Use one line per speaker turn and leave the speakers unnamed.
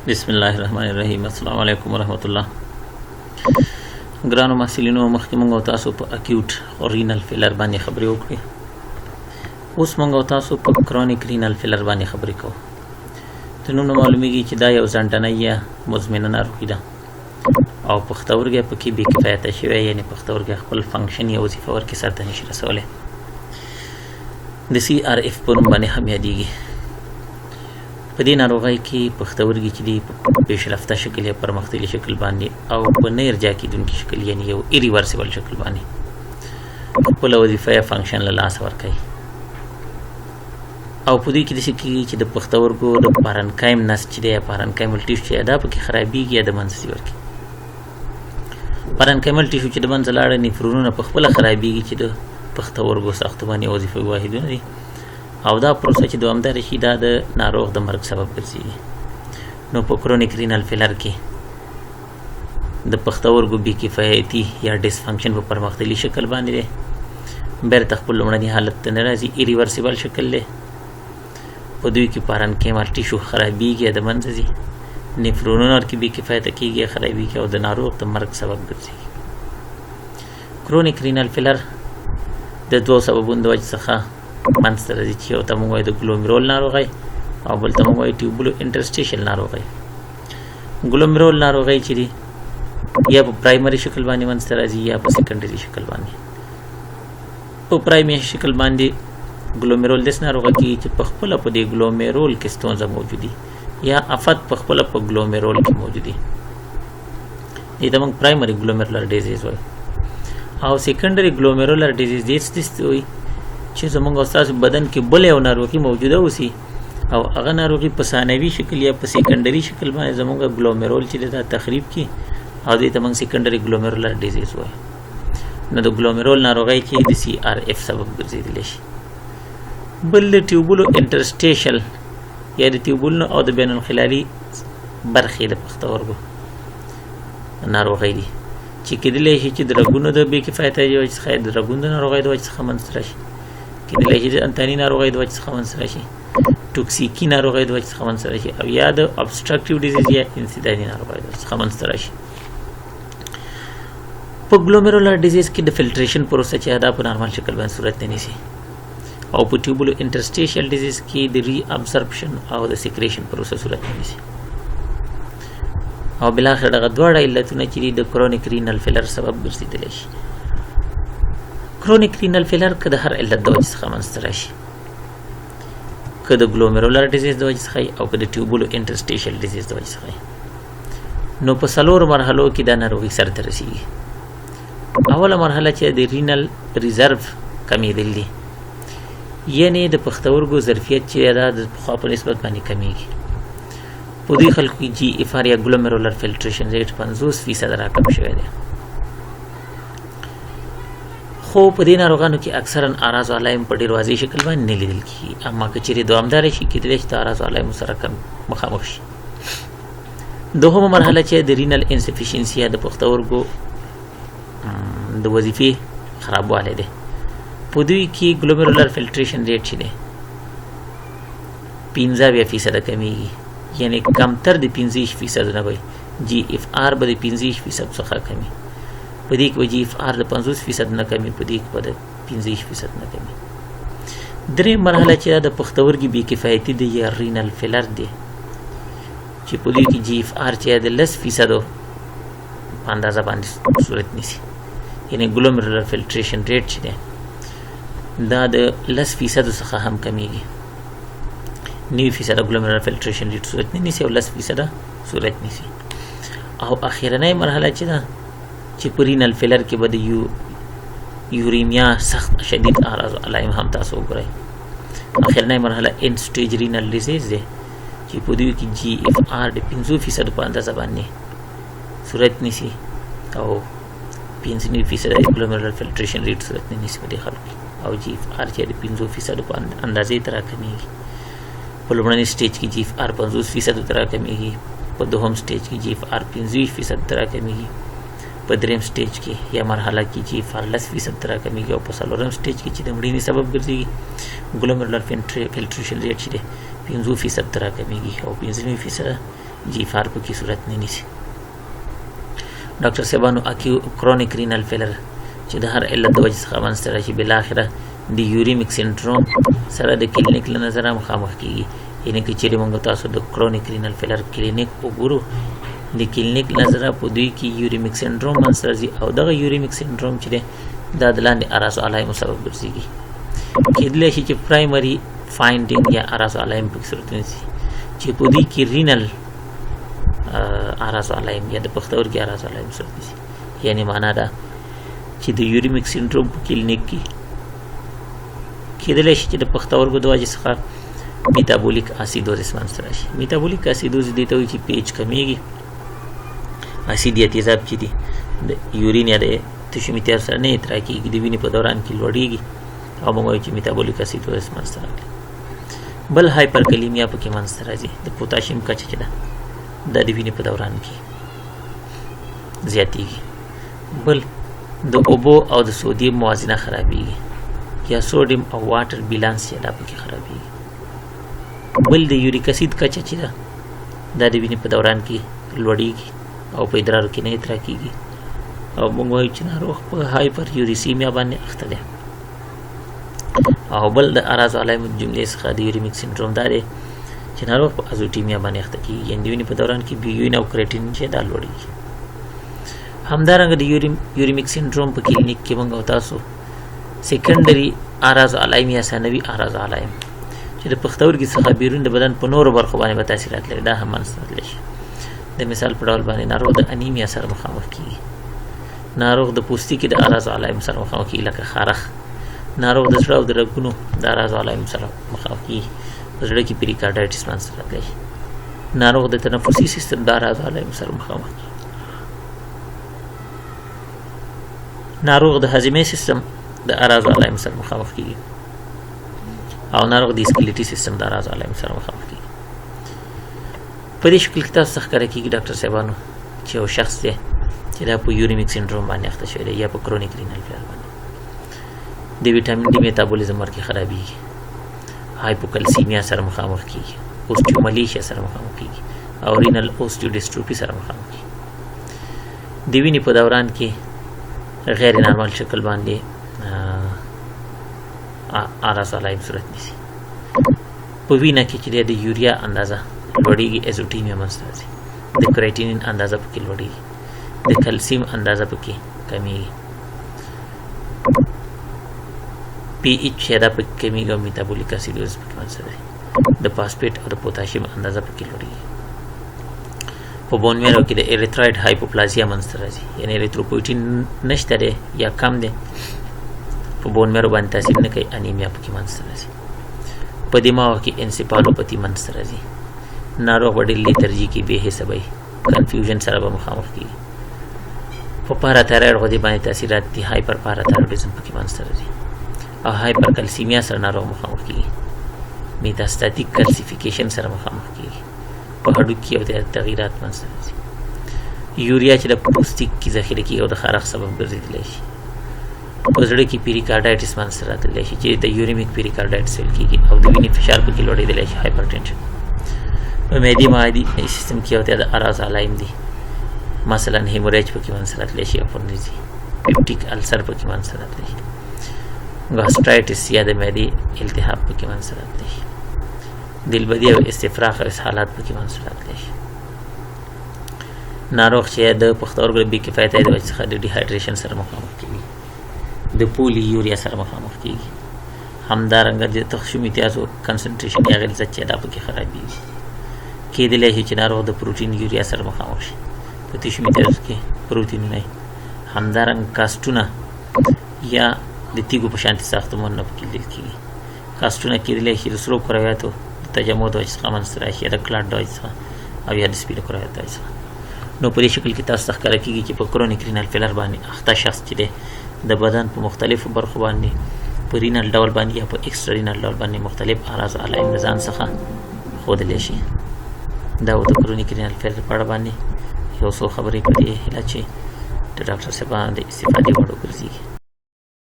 بسم الله الرحمن الرحیم. السلام علیکم ورحمۃ الله. ګرانو محصلینو، مخکې موږ او تاسو په اکیوټ رینل فیلر باندې خبرې وکړې. اوس موږ او تاسو په کرونیک رینل فیلر باندې خبرې کوو. د نوم نه معلومیږي چې دا یو ځانډنۍ یا مزمنه ناروغي ده او پښتورګی پکې بې کفایته شوی، یعنې پښتورګی خپل فنکشن یا وظیفه ورکې سرته نشي رسولی. د CRF په نوم باندې هم یادېږي. په دې ناروغۍ کې پښتورګي چې دي په پیشرفته شکل یا پرمختللي شکل باندې او په نه ارجاع کېدونکي شکل، یعنې یو ایریورسیبل شکل باندې خپله وظیفه یا فنکشن له لاسه ورکوي. او په دوی کې داسې کېږي چې د پښتورګو د پارنکایم نسج چې دی یا پارنکایمل ټیشو چې دا پکې خرابېږي یا د منځه ځي ورکوي. پارنکایمل ټیشو چې د منځه لاړه، نفرونونه په خپله خرابېږي چې د پښتورګو ساختماني او وظیفوي واحدونه دي، او دا پروسه چې دوامداره شي دا د ناروغ د مرګ سبب ګرځي. نو په کرونیک رینل فیلر کې د پښتورګو بې کفایتي یا ډسفنکشن په پرمختللي شکل باندې دی، بیرته خپل لومړني حالت ته نه راځي، ایریورسیبل شکل دی. په دوی کې پارنکایمل ټیشو خرابېږي یا د منځه ځي، نفرونونه ورکې بې کفایته کېږي یا خرابېږي او د ناروغ د مرګ سبب ګرځي. کرونیک رینل فیلر د دوو سببونو د وجې څخه منځته راځي، چې یو ته موږ وایو د ګلومیرول ناروغۍ او بل ته موږ وایو ټیوبولو انټرسټیشل ناروغۍ. ګلومیرول ناروغۍ چې دي یا په پرایمري شکل باندې منځته راځي یا په سیکنډري شکل باندې. په پرایمري شکل باندې ګلومیرول داسې ناروغه کېږي چې په خپله په دې ګلومیرول کې ستونزه موجودي یا افت په خپله په ګلومیرول کې موجودي. دې ته موږ پرایمري ګلومیرولر ډیزیز وایو. او سیکنډري ګلومیرولر ډیزیز داسې وایي چې زموږ او ستاسو بدن کې بل یو ناروغي موجوده اوسي او هغه ناروغي په ثانوي شکل یا په سیکنډري شکل باندې زموږ ګلومیرول چې دا تخریب کړي، او دې ته موږ سیکنډري ګلومیرولر ډیزیز وایو. نو د ګلومیرول ناروغۍ کې د CRF سبب ګرځېدلی شي. بل د ټیوبولو انټرسټیشل یا د ټیوبولو او د بین الخلالي برخې د پښتورګو ناروغۍ دي چې کېدلی شي چې د رګونو د بې کفایتۍ د وجې څخه د رګونو د ناروغۍ د وجې څخه منځته راشي، کېدلی شي د انتاني ناروغۍ د وجې څخه منځته راشي، ټوکسیکي ناروغۍ د وجې څخه منځته راشي، او یا د ابسټرکټیو ډیزیز یا انسدادي ناروغۍ د وجې څخه منځته راشي. په ګلومیرولر ډیزیز کې د فلټریشن پروسه چې دا په نارمل شکل باندې صورت نه نیسي، او په ټیوبولو انټرسټیشل ډیزیز کې د ری ابزرپشن او د سیکریشن پروسه صورت نه نیسي. او بلاخره دغه دواړه علتونه چې د کرونیک رینل فیلر سبب ګرځېدلی شي. کرونیک رینل فیلر که د هر علت د وجې څخه منځته راشي، که د ګلومیرولر ډیزیز د وجې څخه او که د ټیوبولو انټرسټیشل ډیزیز د وجې څخه، نو په 4 مرحلو کې دا ناروغي سرته رسېږي. اوله مرحله چې د رینل ریزرو کمېدل دي، یعنې د پښتورګو ظرفیت چې دا د پخوا په نسبت باندې کمیږي. په دوی خلکو کې GFR یا ګلومیرولر فلټریشن ریټ 50% راکم شوی دی. خو په دې ناروغانو کې اکثرا اعراض او علایم په ډېر واضح شکل باندې نه لیدل کېږي، اما که چېرې دوامداره شي کېدلی شي د اعراض او علایمو سره کم مخامخ شي. دوهمه مرحله چې د رینل انسفیشنسي یا د پښتورګو د وظیفې خرابوالی دی، په دوی کې ګلومیرولر فلټریشن ریټ چې دی 15% کمیږي، یعنې کمتر د 25% نه وي. GFR به د 25% څخه کمی، په دې کې به GFR د 50% نه کمی، په دې کې به د 25% نه کمی. درېم مرحله چې د پښتورګي بې کفایتي دی یا رینل فیلر دی، چې په دې کې GFR چې د 10% په اندازه باندې صورت نیسي، یعنې ګلومیرولر فلټریشن ریټ چې دی دا د 10% څخه هم کمیږي. 9% ګلومیرولر فلټریشن ریټ صورت نه نیسي او 10% صورت نیسي. او اخیرنۍ مرحله چې ده چې په رینل فیلر کې به د یوریمیا سخت شدید اعراض او علایم هم تاسو وګورئ. اخیرنۍ مرحله انډ سټیج رینل ډیزیز دی چې په دوی کې GFR د 50% په اندازه باندې صورت نیسي او 95% ګلومیرولر فلټریشن ریټ صورت نه نیسي په دې خلکو، او GFR چې د 50% په اندازې ته راکمیږي. په لومړني سټیج کې GFR 50% ته راکمیږي، په دوهم سټیج کې GFR 25% ته راکمیږي، په دریم سټیج کې یا مرحله کې GFR 10% ته راکمیږي، او په څلورم سټیج کې چې د مړینې سبب ګرځي ګلومیرولر فلټریشن ریټ چې دی 50% ته راکمیږي او 15% G4 په کې صورت نه نیسي. ډاکټر صاحبانو اکیو کرونیک رینل فیلر چې د هر علت د وجې څخه منځته راشي بالاخره د یوریمیک سینډروم سره د کلینیک له نظره مخامخ کیږي. یعنې که چیرې موږ تاسو د کرونیک رینل فیلر کلینیک وګورو د کلینیک نظره په دوی کې یوریمیک سینډروم منځته راځي او دغه یوریمیک سینډروم چې دی دا د لاندې اعراضو علایمو سبب ګرځېږي. کېدلی شي چې پرایمري فایندینګ یا اعراضو علایم په صورت ونیسي چې په دوی کې رینل اعراضو علایم یا د پښتورګي اعراضو علایم صورت نیسي. یعنې معنا ده چې د یوریمیک سینډروم په کلینیک کې کېدلی شي چې د پښتورګو د وجې څخه میتابولیک اسیدوزس منځته راشي. میتابولیک اسیدوزس دې ته وایي چې پیچ کمیږي، اسید یا تیزاب چې دي د یورین یا د تشو میتیار سره نه اطراح کېږي، د وینې په دوران کې لوړېږي او موږ وایو چې میتابولیک اسیدوزس منځته راغلی. بل هایپرکلیمیا پکې منځته راځي، د پوتاشیم کچه چې ده دا د وینې په دوران کې زیاتېږي. بل د اوبو او د سودیم موازنه خرابېږي یا سوډیم او واټر بیلانس یا دا پکې خرابېږي. بل د یوریک اسید کچه چې ده دا د وینې په دوران کې لوړېږي او په ادرارو کې نه اطراح کېږي او موږ وایو چې ناروغ په هایپر یوریسیمیا باندې اخته دی. او بل د اعراضو علایمو جملې څخه د یوریمیک سینډروم دا دی چې ناروغ په ازوټیمیا باندې اخته کېږي، یعنې د وینې په دوران کې بیوین او کرېټین چې دا لوړېږي. همدارنګه د یوریمیک سینډروم په کلینیک کې موږ او تاسو سیکنډري اعراضو علایم یا ثانوي اعراضو علایم چې د پښتورګي څخه بیرون د بدن په نورو برخو باندې به تاثیرات لري دا هم منځته راتلی شي. د مثال په ډول باندې ناروغ د انیمیا سره مخامخ کېږي، ناروغ د پوستکي د اعراضو علایم سره مخامخ کېږي لکه خارښ، ناروغ د زړه او د رګونو د اعراضو علایم سره مخامخ کېږي، په زړه کې پیریکارډایټس منځته راتلی شي، ناروغ د تنفسي سیستم د اعراضو علایم سره مخامخ کېږي، ناروغ د هاضمې سیستم د اعراضو علایم سره مخامخ کېږي او ناروغ د اسکلیټي سیستم د اعراضو علایم سره مخامخ کېږي. په دې شکل کې تاسو څخه ښکاره کېږي ډاکټر صاحبانو چې یو شخص دی چې دا په یوریمیک سینډروم باندې اخته شوی دی یا په کرونیک رینل فیلر باندې. د ویټامین ډي میتابولیزم ورکې خرابېږي، هایپوکلسیمیا سره مخامخ کېږي، اوسټیومالیشیا سره مخامخ کېږي او رینل اوسټیوډیسټروفي سره مخامخ کېږي. د وینې په دوران کې غیر نارمل شکل باندې اعراضو علایم صورت نیسي. په وینه کې چې د یوریا اندازه لوړېږي، ایزوټیمیا منځته راځي، د کرېټینین اندازه پکې لوړېږي، د کلسیم اندازه پکې کمیږي، پی ایچ دا پکې کمیږي او میتابولیک اسیدوزس پکې منځته راځي، د فاسفیټ او د پوتاشیم اندازه پکې لوړېږي. په بون میرو کې د ایریترایډ هایپوپلازیا منځته راځي، یعنې ایریتروپویټین نشته دی یا کم دی، په بون میرو باندې تاثیر نه کوي، انیمیا پکې منځته راځي. په دماغ کې انسیپالوپتي منځته راځي، ناروغ به ډېر لیترجي کې بې حسه وي، کنفیوژن سره به مخامخ کېږي. په پاراتایرویډ غدې باندې تاثیرات دي، هایپر پاراتایرویډزم پکې منځته راځي او هایپر کلسیمیا سره ناروغ مخامخ کېږي، میتاستاتیک کلسیفیکیشن سره مخامخ کېږي، په هډوکي او د تغییرات منځته راځي. یوریا چې د پوستکي کې ذخیره کېږي او د خارښ سبب ګرځېدلی شي. په زړه کې پیریکارډایټس منځته راتلی شي چې د یوریمیک پیریکارډایټس ویل کېږي او د وینې فشار پکې لوړېدلی شي، هایپرټنشن. په معدې معدي سیستم کې یو د اعراضو علایم دي، مثلا هیموریج پکې منځته راتلی شي او پرنیزي، پیپټیک السر پکې منځته راتلی شي، ګاسټرایټس یا د معدې التهاب پکې منځته راتلی شي، دلبدي او استفراغ او اسهالات پکې منځته راتلی شي. ناروغ چې د پښتورګو بې کفایته د وجې څخه د ډیهایډریشن سره مخامخ کېږي، د پولی یوریا سره مخامخ کېږي. همدارنګه د تخشو میتیازو کنسنټریشن یا غلظت چې دا پکې خرابېږي. کېدلی شي چې ناروغ د پروټین یوریا سره مخامخ شي، په تشو میتیازو کې پروټینونه وي. همدارنګه کاسټونه یا د تیږو په شانتې ساختمانونه پکې لیدل کېږي. کاسټونه کېدلی شي د سرو کرویاتو د تجمع د وجې څخه منځته راشي یا د کلاټ د وجې څخه او یا د سپینو کرویاتو د وجې څخه. نو په دې شکل کې تاسو ته ښکاره کېږي چې په کرونیک رینل فیلر باندې اخته شخص چې دی د بدن په مختلفو برخو باندې په رینل ډول باندې یا په ایکسټرا رینل ډول باندې مختلف اعراض علایم د ځان څخه ښودلی شي. دا و د کرونیک رینل فیلر په اړه باندې یو څو خبرې په دې هیله چې د ډاکټر صاحبانو د استفادې وړ وګرځېږي.